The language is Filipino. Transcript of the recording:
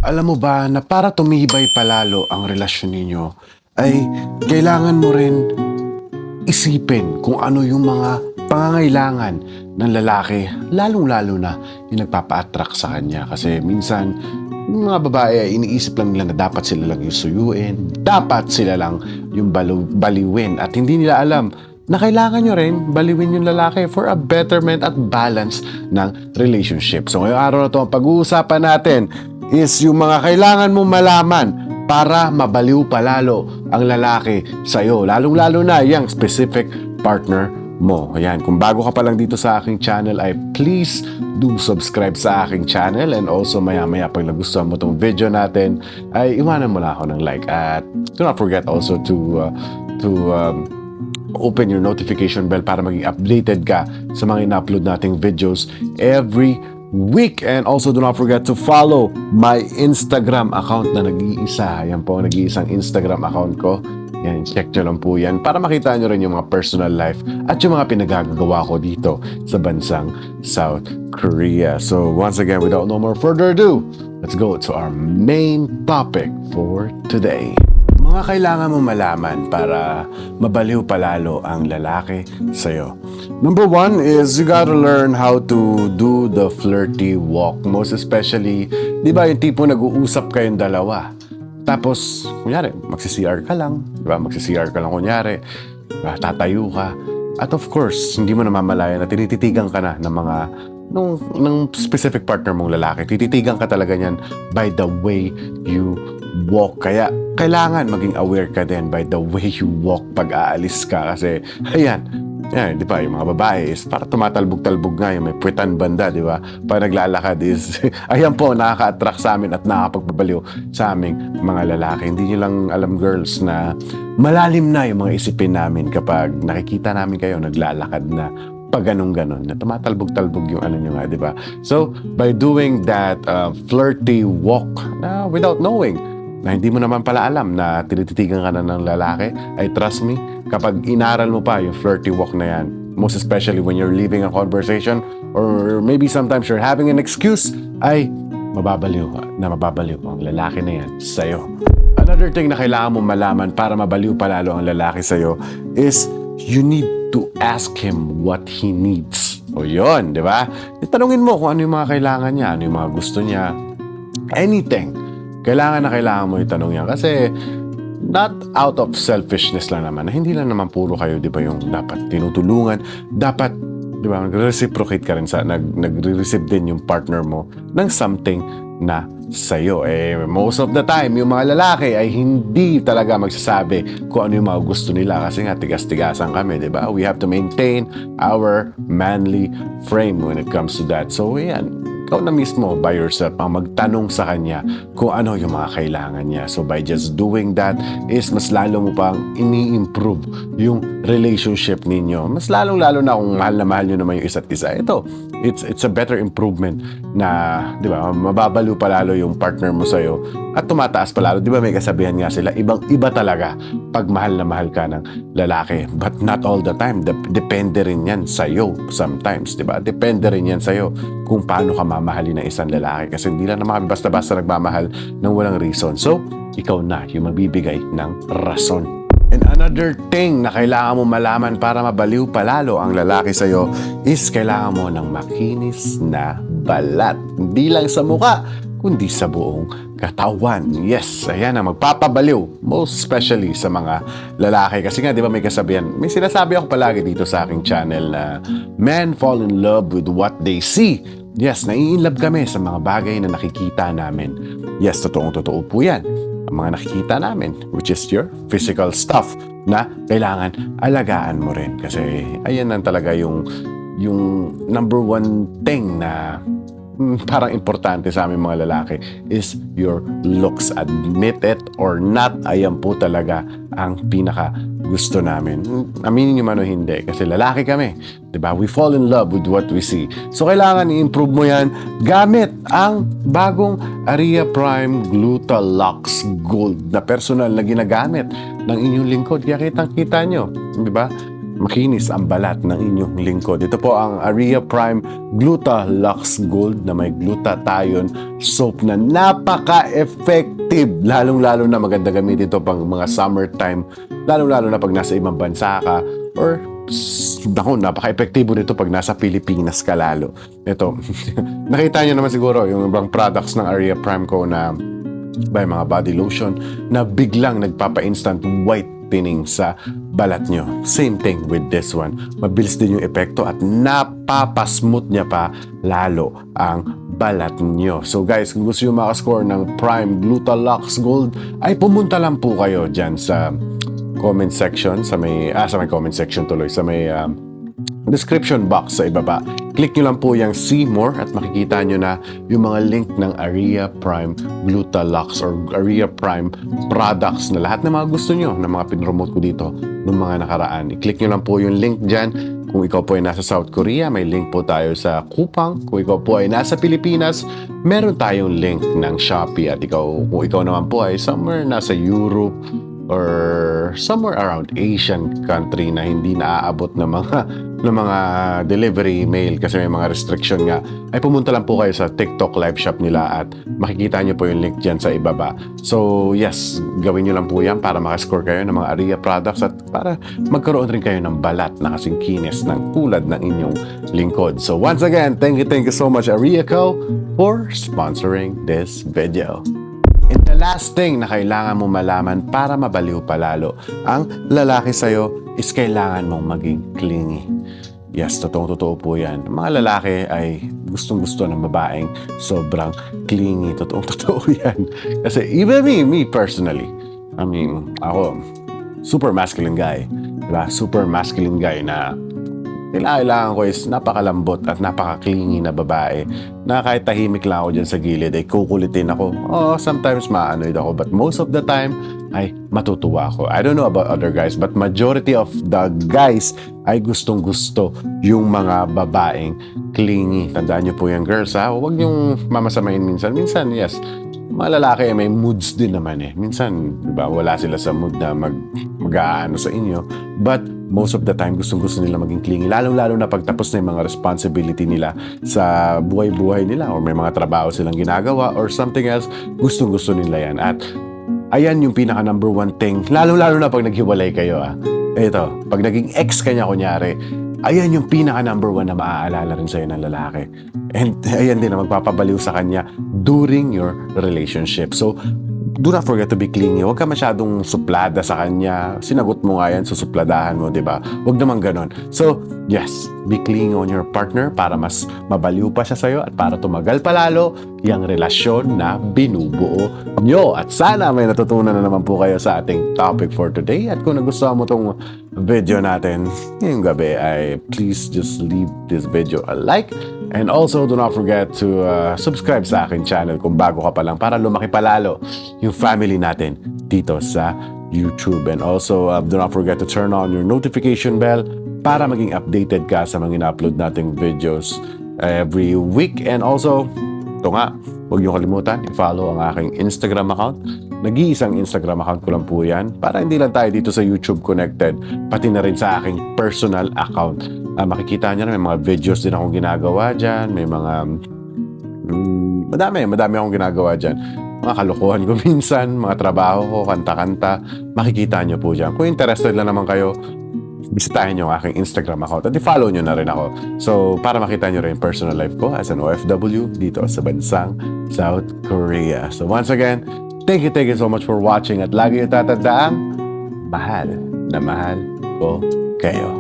Alam mo ba na para tumibay palalo ang relasyon ninyo, ay kailangan mo rin isipin kung ano yung mga pangangailangan ng lalaki, lalong-lalo na yung nagpapa-attract sa kanya. Kasi minsan, yung mga babae ay iniisip lang nila na dapat sila lang yung suyuin, dapat sila lang yung baliwin, at hindi nila alam na kailangan nyo rin baliwin yung lalaki for a betterment at balance ng relationship. So ngayong araw na ito, ang pag-uusapan natin is yung mga kailangan mong malaman para mabaliw palalo ang lalaki sa'yo. Lalong-lalo na yung specific partner mo. Ayan, kung bago ka pa lang dito sa aking channel, ay please do subscribe sa aking channel, and also maya-maya pag nagustuhan mo itong video natin, ay iwanan mo lang ako ng like, at do not forget also to open your notification bell para maging updated ka sa mga ina-upload nating videos every week. And also do not forget to follow my Instagram account na nag-iisa. Yan po ang nag-iisang Instagram account ko. Yan, check nyo lang po yan para makita nyo rin yung mga personal life at yung mga pinagagawa ko dito sa bansang South Korea. So once again, without no more further ado, let's go to our main topic for today. Mga kailangan mo malaman para mabaliw palalo ang lalaki sa'yo. Number one is you gotta learn how to do the flirty walk. Most especially, di ba yung tipo nag-uusap kayong dalawa. Tapos, kunyari, magsi-CR ka lang. Di ba? Magsi-CR ka lang kunyari. Diba? Tatayo ka. At of course, hindi mo namamalaya na tinititigan ka na ng mga ng specific partner mong lalaki. Tititigan ka talaga niyan by the way you walk. Kaya kailangan maging aware ka din by the way you walk pag aalis ka. Kasi, ayan, di ba, yung mga babae is para tumatalbog-talbog nga, yung may puwetan banda, di ba? Pag naglalakad is, ayan po, nakaka-attract sa amin at nakakapagpabaliw sa aming mga lalaki. Hindi nyo lang alam, girls, na malalim na yung mga isipin namin kapag nakikita namin kayo naglalakad na pag ganun-ganon, na tumatalbog-talbog yung ano nyo nga, di ba? So, by doing that flirty walk without knowing, na hindi mo naman pala alam na tinititigan ka na ng lalaki, ay trust me, kapag inaral mo pa yung flirty walk na yan, most especially when you're leaving a conversation, or maybe sometimes you're having an excuse, ay mababaliw ang lalaki na yan sa'yo. Another thing na kailangan mo malaman para mabaliw palalo ang lalaki sa'yo is you need to ask him what he needs. O yun, di ba? Tanungin mo kung ano yung mga kailangan niya, ano yung mga gusto niya, anything. Kailangan mo itanong yan. Kasi, not out of selfishness lang naman. Hindi lang naman puro kayo, di ba, yung dapat tinutulungan. Dapat, di ba, nag-reciprocate ka rin nag-receive din yung partner mo ng something na sa'yo. Most of the time, yung mga lalaki ay hindi talaga magsasabi kung ano yung mga gusto nila. Kasi nga, tigas-tigasan kami, di ba? We have to maintain our manly frame when it comes to that. So, yan. Ikaw na mismo by yourself ang magtanong sa kanya kung ano yung mga kailangan niya. So by just doing that is mas lalo mo pang ini-improve yung relationship ninyo. Mas lalong-lalo na kung mahal na mahal nyo naman yung isa't isa. It's a better improvement na, di ba, mababaliw palalo yung partner mo sa'yo at tumataas palalo. Di ba may kasabihan nga sila, ibang-iba talaga pag mahal na mahal ka ng lalaki. But not all the time. Depende rin yan sa'yo sometimes, di ba? Depende rin yan sa'yo kung paano ka mamahalin ng isang lalaki. Kasi hindi lang naman basta-basta nagmamahal ng walang reason. So, ikaw na yung magbibigay ng rason. And another thing na kailangan mo malaman para mabaliw palalo ang lalaki sa'yo is kailangan mo ng makinis na balat. Hindi lang sa muka, kundi sa buong katawan. Yes, ayan ang magpapabaliw. Most especially sa mga lalaki. Kasi nga, di ba may kasabihan, may sinasabi ako palagi dito sa aking channel na men fall in love with what they see. Yes, nai-inlove kami sa mga bagay na nakikita namin. Yes, totoong-totoo po yan. Ang mga nakikita namin, which is your physical stuff na kailangan alagaan mo rin. Kasi ayan lang talaga yung number one thing na parang importante sa aming mga lalaki is your looks. Admit it or not, ayan po talaga ang pinaka gusto namin. Aminin nyo man o hindi, kasi lalaki kami. Diba? We fall in love with what we see. So, kailangan i-improve mo yan gamit ang bagong Aria Prime Gluta-Lux Gold na personal na ginagamit ng inyong lingkod. Kaya kitang-kita nyo. Diba? makinis ang balat ng inyong lingkod. Ito po ang Aria Prime Gluta Lux Gold na may glutathione soap na napaka-effective. Lalong-lalo na maganda gamitin ito pang mga summertime, lalong-lalo na pag nasa ibang bansa ka or napaka-epektibo nito pag nasa Pilipinas ka lalo. Ito, nakita nyo naman siguro yung ibang products ng Aria Prime ko na by mga body lotion na biglang nagpapa-instant whitening sa balat nyo. Same thing with this one. Mabilis din yung epekto at napapasmooth niya pa lalo ang balat nyo. So guys, kung gusto nyo makascore ng Prime Gluta Lux Gold, ay pumunta lang po kayo dyan sa comment section, sa may comment section tuloy, sa may description box sa ibaba. Click nyo lang po yung see more at makikita nyo na yung mga link ng Aria Prime Gluta Lux or Aria Prime products na lahat ng mga gusto nyo, na mga pinromote ko dito ng mga nakaraan. I-click nyo lang po yung link dyan. Kung ikaw po ay nasa South Korea, may link po tayo sa Coupang. Kung ikaw po ay nasa Pilipinas, meron tayong link ng Shopee. At kung ikaw naman po ay somewhere nasa Europe or somewhere around Asian country na hindi naaabot ng mga delivery mail kasi may mga restriction nga, ay pumunta lang po kayo sa TikTok live shop nila at makikita nyo po yung link dyan sa ibaba. So yes, gawin nyo lang po yan para makascore kayo ng mga Aria products at para magkaroon rin kayo ng balat na kasing kinis ng tulad ng inyong lingkod. So once again, thank you so much Aria Co for sponsoring this video. And the last thing na kailangan mo malaman para mabaliw palalo ang lalaki sa'yo is kailangan mong maging clingy. Yes, totoong-totoo po yan. Mga lalaki ay gustong-gusto ng babaeng sobrang clingy. Totoong-totoo yan. Kasi even me personally, I mean, ako, super masculine guy. Diba? Super masculine guy na kailangan ko is napakalambot at napaka-clingy na babae na kahit tahimik lang ako dyan sa gilid ay kukulitin ako. Sometimes ma-annoyed ako but most of the time ay matutuwa ako. I don't know about other guys but majority of the guys ay gustong-gusto yung mga babaeng clingy. Tandaan nyo po yung girls ha. Huwag nyong mamasamain minsan. Minsan, yes, mga lalaki may moods din naman eh. Minsan, diba, wala sila sa mood na mag-aano sa inyo. But most of the time, gustong-gusto nila maging clingy. Lalong-lalo na pagtapos na yung mga responsibility nila sa buhay-buhay nila or may mga trabaho silang ginagawa or something else, gustong-gusto nila yan. At ayan yung pinaka number one thing, lalong-lalo na pag naghiwalay kayo. Ito, pag naging ex ka niya kunyari, ayan yung pinaka number one na maaalala rin sa'yo ng lalaki. And ayan din na magpapabaliw sa kanya during your relationship. So, do not forget to be clingy. Huwag ka masyadong suplada sa kanya. Sinagot mo nga yan, susupladahan mo, di ba? Huwag naman ganon. So, yes, be clingy on your partner para mas mabaliw pa siya sa'yo at para tumagal palalo yung relasyon na binubuo nyo. At sana may natutunan na naman po kayo sa ating topic for today. At kung nagustuhan mo tong video natin ngayong gabi ay please just leave this video a like. And also, do not forget to subscribe sa aking channel kung bago ka pa lang para lumaki palalo yung family natin dito sa YouTube. And also, do not forget to turn on your notification bell para maging updated ka sa mga ina-upload nating videos every week. And also, ito nga, huwag niyo kalimutan, i-follow ang aking Instagram account. Nag-iisang Instagram account ko lang po yan para hindi lang tayo dito sa YouTube connected, pati na rin sa aking personal account. Makikita niyo na may mga videos din akong ginagawa dyan, may mga madami akong ginagawa dyan. Mga kalokohan ko minsan, mga trabaho ko, kanta-kanta, makikita niyo po dyan. Kung interested lang naman kayo, bisitahin niyo ang aking Instagram account at i-follow niyo na rin ako. So, para makita niyo rin personal life ko as an OFW dito sa bansang South Korea. So, once again, thank you so much for watching at lagi yung tatandaan, mahal na mahal ko kayo.